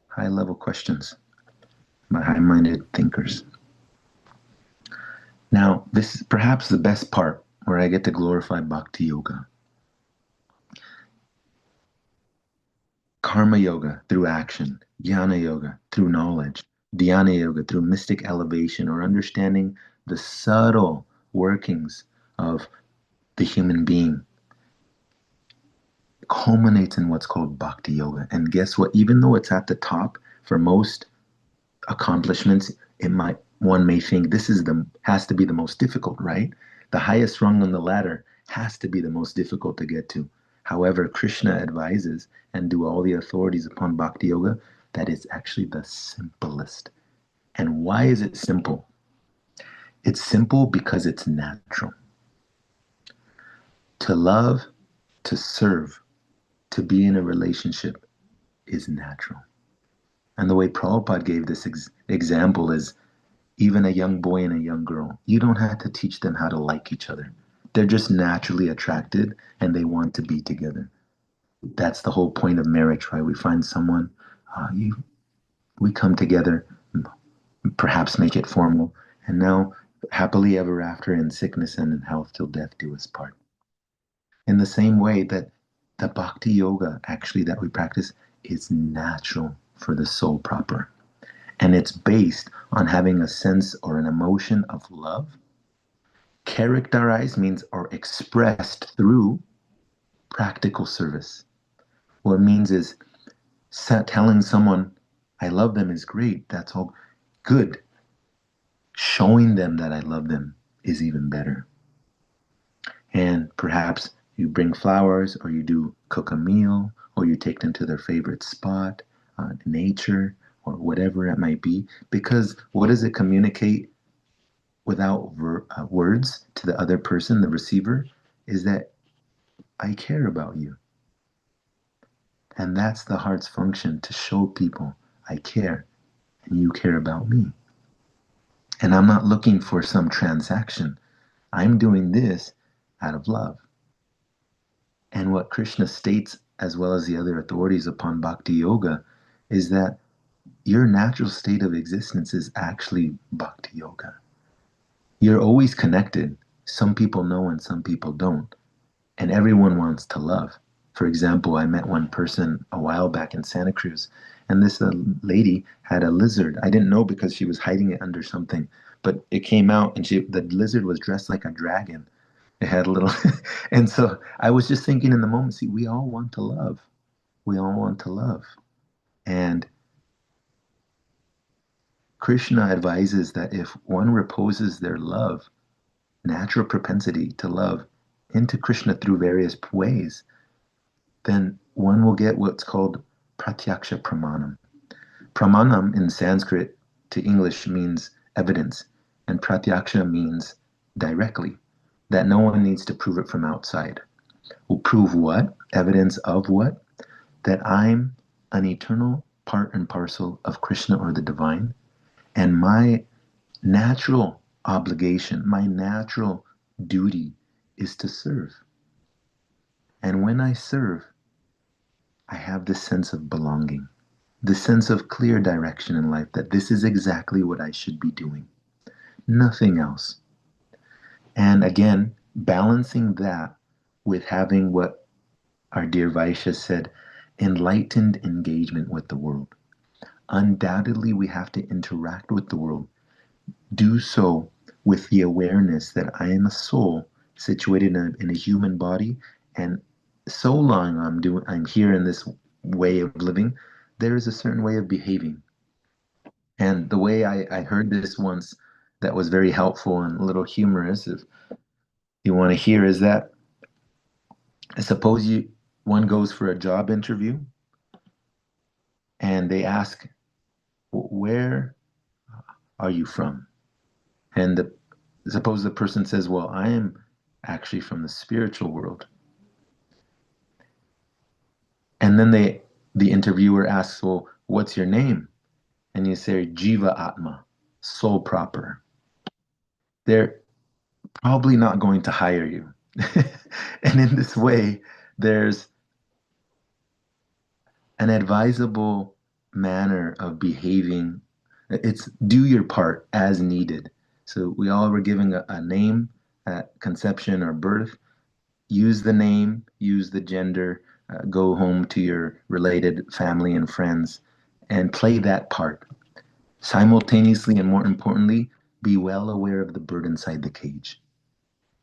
High level questions by high-minded thinkers. Now, this is perhaps the best part where I get to glorify Bhakti Yoga. Karma Yoga through action, Jnana Yoga through knowledge, Dhyana Yoga through mystic elevation or understanding the subtle workings of the human being, culminates in what's called Bhakti Yoga. And guess what? Even though it's at the top for most accomplishments, one may think this has to be the most difficult, right? The highest rung on the ladder has to be the most difficult to get to. However, Krishna advises, and do all the authorities upon Bhakti Yoga, that it's actually the simplest. And why is it simple? It's simple because it's natural. To love, to serve, to be in a relationship is natural. And the way Prabhupada gave this example is even a young boy and a young girl, you don't have to teach them how to like each other. They're just naturally attracted and they want to be together. That's the whole point of marriage, right? We find someone, we come together, perhaps make it formal, and now happily ever after in sickness and in health till death do us part. In the same way that the Bhakti Yoga actually that we practice is natural for the soul proper. And it's based on having a sense or an emotion of love, characterized means or expressed through practical service. What it means is telling someone, I love them is great, that's all good. Showing them that I love them is even better. And perhaps you bring flowers, or you do cook a meal, or you take them to their favorite spot, nature, or whatever it might be. Because what does it communicate without words to the other person, the receiver, is that I care about you. And that's the heart's function, to show people I care and you care about me. And I'm not looking for some transaction. I'm doing this out of love. And what Krishna states as well as the other authorities upon Bhakti Yoga, is that your natural state of existence is actually Bhakti Yoga. You're always connected. Some people know and some people don't. And everyone wants to love. For example, I met one person a while back in Santa Cruz, and this lady had a lizard. I didn't know because she was hiding it under something, but it came out, and the lizard was dressed like a dragon. It had a little, and so I was just thinking in the moment, see, we all want to love. We all want to love. And Krishna advises that if one reposes their love, natural propensity to love, into Krishna through various ways, then one will get what's called pratyaksha pramanam. Pramanam in Sanskrit to English means evidence, and pratyaksha means directly, that no one needs to prove it from outside. Will prove what? Evidence of what? That I'm an eternal part and parcel of Krishna or the divine, and my natural obligation, my natural duty is to serve. And when I serve, I have this sense of belonging, this sense of clear direction in life, that this is exactly what I should be doing, nothing else. And again, balancing that with having what our dear Vaishya said, enlightened engagement with the world. Undoubtedly, we have to interact with the world. Do so with the awareness that I am a soul situated in a human body, and so long I'm here in this way of living, there is a certain way of behaving. And the way I heard this once that was very helpful and a little humorous, if you want to hear, is that suppose one goes for a job interview and they ask, where are you from? And suppose the person says, well, I am actually from the spiritual world. And then the interviewer asks, well, what's your name? And you say, Jiva Atma, soul proper. They're probably not going to hire you. And in this way, there's an advisable manner of behaving. It's do your part as needed. So we all were given a name at conception or birth. Use the name, use the gender, go home to your related family and friends, and play that part. Simultaneously, and more importantly, be well aware of the bird inside the cage.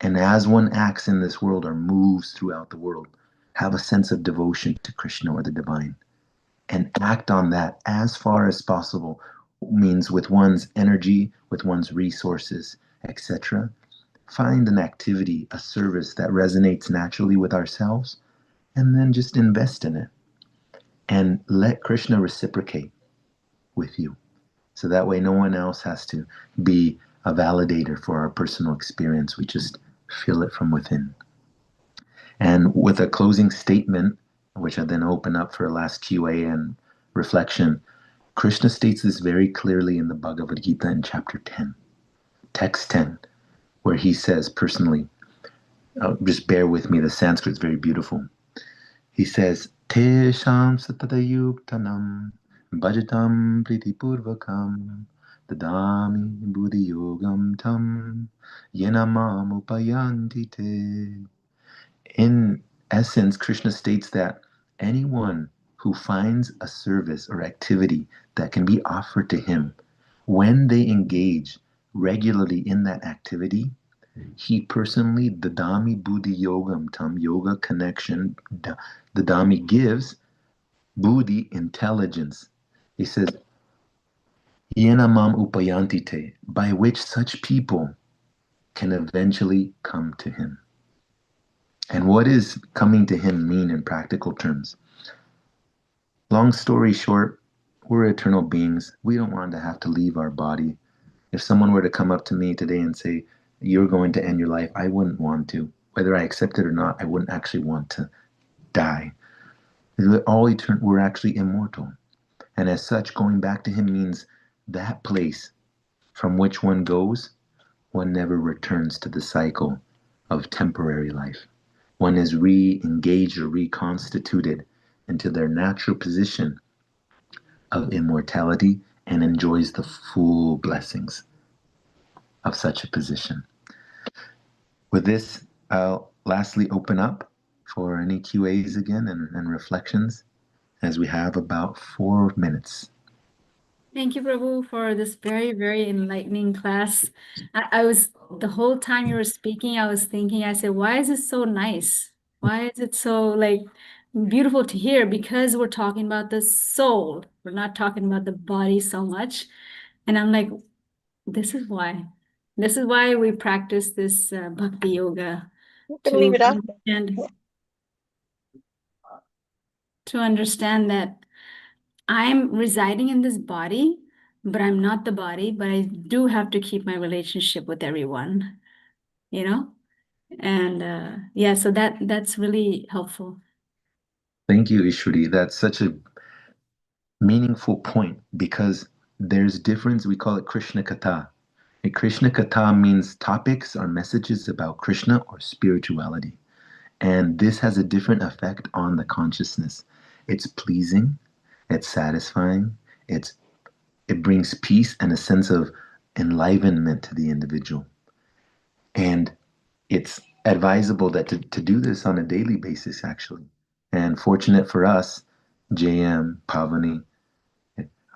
And as one acts in this world or moves throughout the world, have a sense of devotion to Krishna or the divine, and act on that as far as possible, means with one's energy, with one's resources, etc. Find an activity, a service that resonates naturally with ourselves, and then just invest in it. And let Krishna reciprocate with you. So that way no one else has to be a validator for our personal experience. We just feel it from within. And with a closing statement, which I then open up for a last QA and reflection, Krishna states this very clearly in the Bhagavad Gita in chapter 10, text 10, where he says personally, just bear with me, the Sanskrit is very beautiful. He says, Tesham satadayuktanam bhajatam pritipurvakam dadami buddhi yogam tam yenamam upayanti te. In essence, Krishna states that anyone who finds a service or activity that can be offered to him, when they engage regularly in that activity, he personally, dadami buddhi yogam tam, yoga connection, dadami gives, buddhi intelligence. He says, yenamam upayanti te, by which such people can eventually come to him. And what does coming to him mean in practical terms? Long story short, we're eternal beings. We don't want to have to leave our body. If someone were to come up to me today and say, you're going to end your life, I wouldn't want to. Whether I accept it or not, I wouldn't actually want to die. We're actually immortal. And as such, going back to him means that place from which one goes, one never returns to the cycle of temporary life. one is re-engaged or reconstituted into their natural position of immortality and enjoys the full blessings of such a position. With this, I'll lastly open up for any QAs again and reflections, as we have about 4 minutes. Thank you, Prabhu, for this very, very enlightening class. I was, the whole time you were speaking, I was thinking, I said, why is it so nice? Why is it so like beautiful to hear? Because we're talking about the soul. We're not talking about the body so much. And I'm like, this is why. This is why we practice this bhakti yoga You can leave it out. to understand that I'm residing in this body, but I'm not the body, but I do have to keep my relationship with everyone, you know? And yeah, so that's really helpful. Thank you, Ishwari. That's such a meaningful point, because there's difference. We call it Krishna Katha. And Krishna Katha means topics or messages about Krishna or spirituality. And this has a different effect on the consciousness. It's pleasing, it's satisfying, it brings peace and a sense of enlivenment to the individual. And it's advisable that to do this on a daily basis, actually. And fortunate for us, JM, Pavani,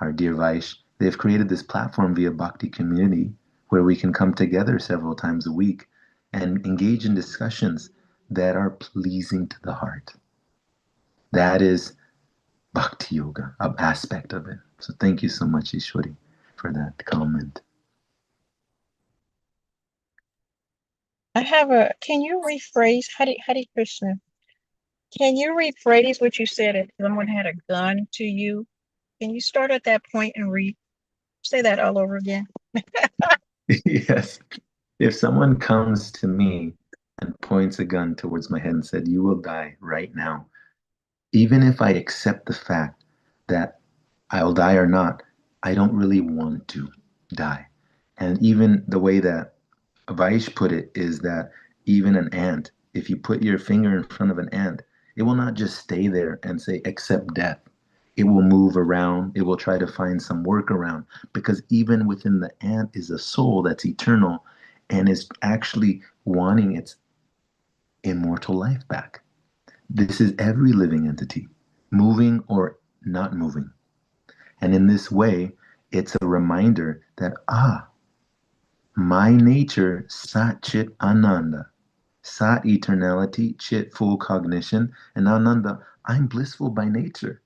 our dear Vaish, they've created this platform via Bhakti Community where we can come together several times a week and engage in discussions that are pleasing to the heart. That is Bhakti Yoga, an aspect of it. So thank you so much, Ishwari, for that comment. I have a, can you rephrase, Hare Krishna, can you rephrase what you said if someone had a gun to you? Can you start at that point and say that all over again? Yes. If someone comes to me and points a gun towards my head and said, "You will die right now," even if I accept the fact that I'll die or not, I don't really want to die. And even the way that Vaish put it is that even an ant, if you put your finger in front of an ant, it will not just stay there and say, "Accept death." It will move around. It will try to find some workaround, because even within the ant is a soul that's eternal and is actually wanting its immortal life back. This is every living entity, moving or not moving. And in this way, it's a reminder that, my nature, Sat Chit Ananda, Sat eternality, Chit full cognition, and Ananda, I'm blissful by nature.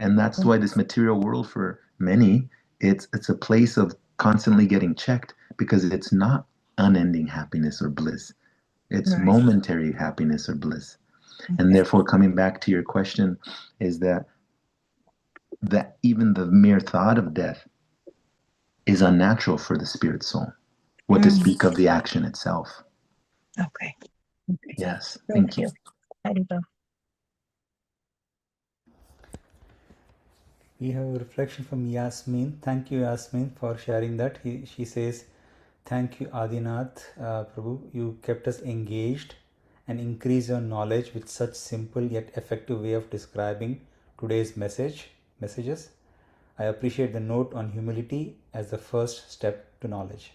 And that's why this material world for many, it's a place of constantly getting checked, because it's not unending happiness or bliss. It's Right. momentary happiness or bliss. And therefore, coming back to your question, is that even the mere thought of death is unnatural for the spirit soul. What to speak of the action itself. Okay. Yes, thank you. Haribo. We have a reflection from Yasmin. Thank you, Yasmin, for sharing that. She says, "Thank you, Adinath, Prabhu. You kept us engaged and increased your knowledge with such simple yet effective way of describing today's messages. I appreciate the note on humility as the first step to knowledge."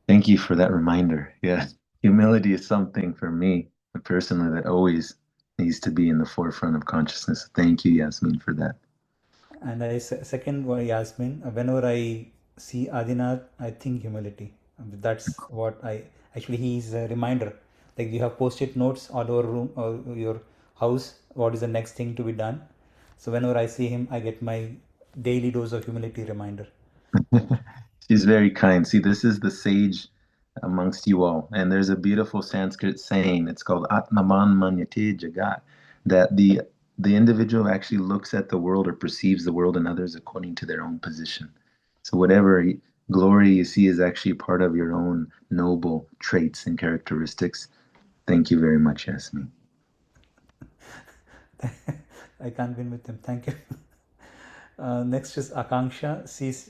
Thank you for that reminder. Yeah, humility is something for me personally that always needs to be in the forefront of consciousness. Thank you, Yasmin, for that. And I second Yasmin, whenever I see Adinath, I think humility. That's what he's a reminder. Like you have post-it notes all over room or your house, what is the next thing to be done. So whenever I see him, I get my daily dose of humility reminder. She's very kind. See, this is the sage amongst you all. And there's a beautiful Sanskrit saying, it's called Atmaman Manyate Jagat, that the individual actually looks at the world or perceives the world and others according to their own position. So whatever glory you see is actually part of your own noble traits and characteristics. Thank you very much, Yasmin. I can't win with him. Thank you. Next is Akanksha.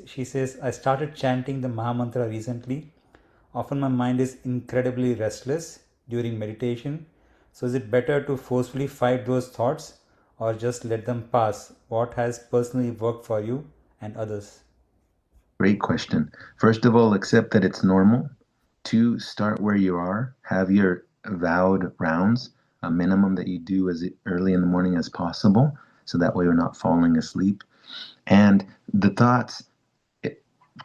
She says, "I started chanting the Mahamantra recently Often my mind is incredibly restless during meditation. So is it better to forcefully fight those thoughts or just let them pass? What has personally worked for you and others? Great question. First of all, accept that it's normal. 2, start where you are. Have your vowed rounds, a minimum that you do as early in the morning as possible, so that way you're not falling asleep. And the thoughts,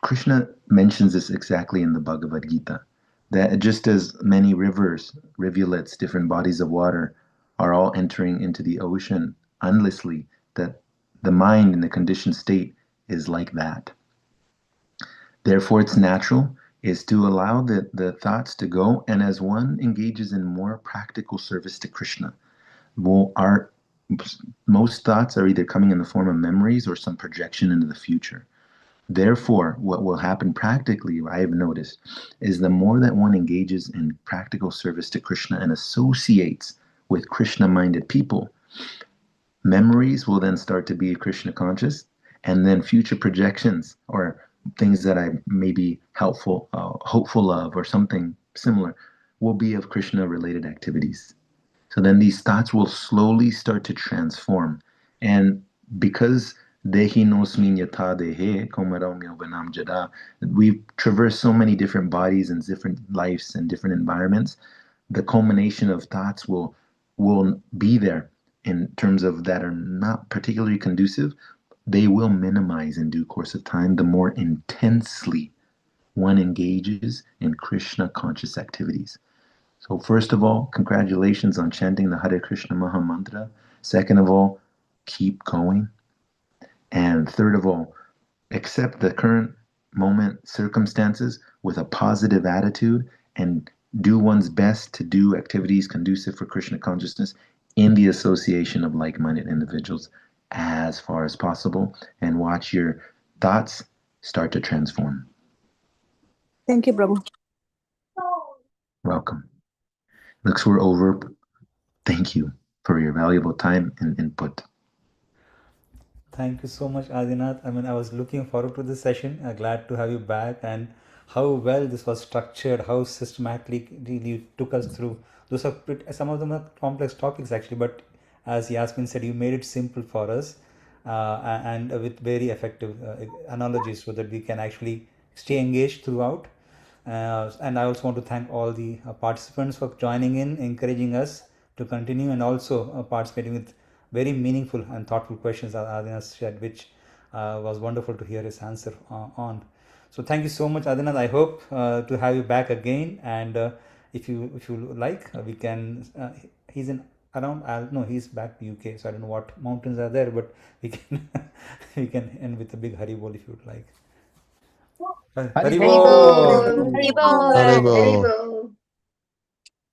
Krishna mentions this exactly in the Bhagavad Gita, that just as many rivers, rivulets, different bodies of water are all entering into the ocean endlessly, that the mind in the conditioned state is like that. Therefore, it's natural is to allow the thoughts to go, and as one engages in more practical service to Krishna, most thoughts are either coming in the form of memories or some projection into the future. Therefore, what will happen practically, I have noticed, is the more that one engages in practical service to Krishna and associates with Krishna-minded people, memories will then start to be Krishna conscious, and then future projections or things that I may be hopeful of, or something similar, will be of Krishna-related activities. So then these thoughts will slowly start to transform. And because Dehi nosmin yatha dehe komaramyo vanam jada, we've traversed so many different bodies and different lives and different environments, the culmination of thoughts will be there in terms of that are not particularly conducive. They will minimize in due course of time the more intensely one engages in Krishna conscious activities. So first of all, congratulations on chanting the Hare Krishna Maha Mantra. Second of all, keep going. And third of all, accept the current moment circumstances with a positive attitude and do one's best to do activities conducive for Krishna consciousness in the association of like-minded individuals as far as possible, and watch your thoughts start to transform. Thank you, Prabhu. Welcome. Looks we're over. Thank you for your valuable time and input. Thank you so much, Adinath. I mean, I was looking forward to this session. Glad to have you back, and how well this was structured, how systematically you took us through. Those are some of them are complex topics actually, but as Yasmin said, you made it simple for us and with very effective analogies so that we can actually stay engaged throughout. And I also want to thank all the participants for joining in, encouraging us to continue, and also participating with very meaningful and thoughtful questions Adinath shared, which was wonderful to hear his answer on. So thank you so much, Adinath. I hope to have you back again, and if you like, we can. He's in around. No, he's back to UK, so I don't know what mountains are there, but we can we can end with a big Haribol if you would like. Haribol. Haribol. Haribol.